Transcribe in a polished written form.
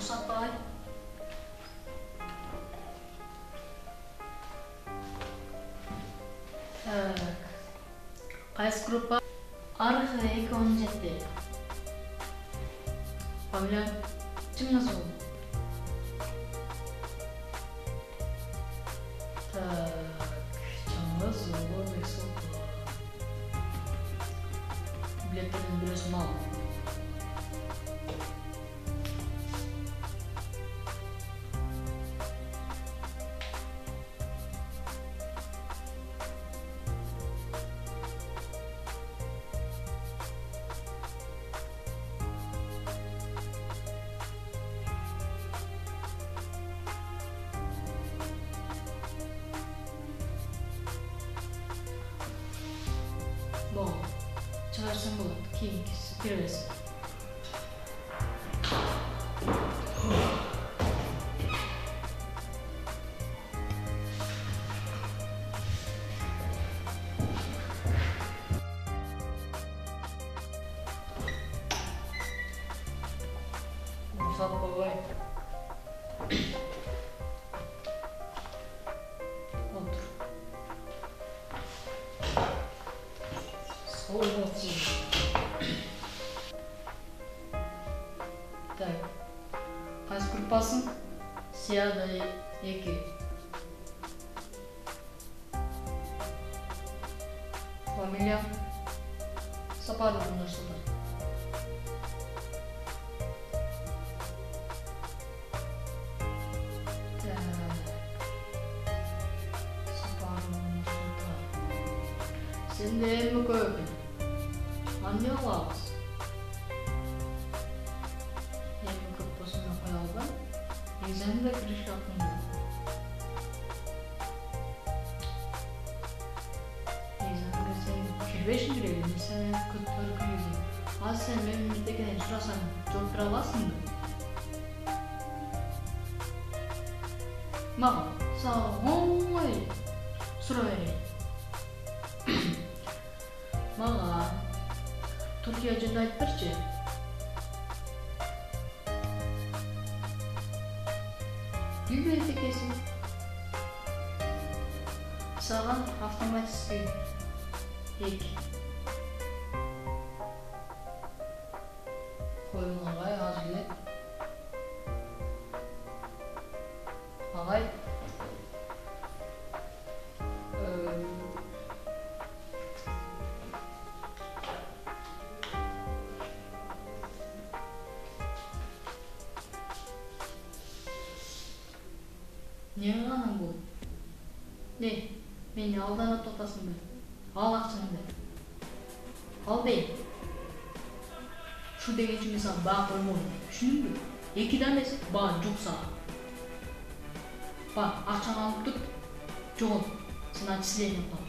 уруксат багай. Кайсы группа? Аргы 217. Фамилия ким называл? Так, Чаңгыз Уулбек Султан. Билеттердин бирөөсүн ал. Bon, чыгарсаң болот. Кийинкиси кире бересиң. Уруксат койбой. Отур. Так, кайсы группасың? Сияда 2. Фамилия Сапаров Нурсултан. Сапаров Нурсултан. Сенде эми көп. Аны алабыз. Эми көп болсун да кое албайм. Экзаменге киришке акым жок. Экзаменге сен кирбешиң керек, сен көтөрүп киресиң. Азыр сен менин мектепкенен сурасаң, жооп бере аласыңбы? Мага сага оңой суроо берейин. Мага Түркия жөнүндө айтып берчи. Билбейт экенсиң. Сага автоматический 2. Коюн агай азыр эле. Агай. Не кылганың бул? Не? Мени алданып токтосуңбу? Ал акчаңды. Ал дейм. Шу деген үчүн мен сага баа коймодум. Түшүндүңбү? 2 эмес, баа жок сага. Ба, акчаны алып тур. Жогот. Сен отчисление кыл.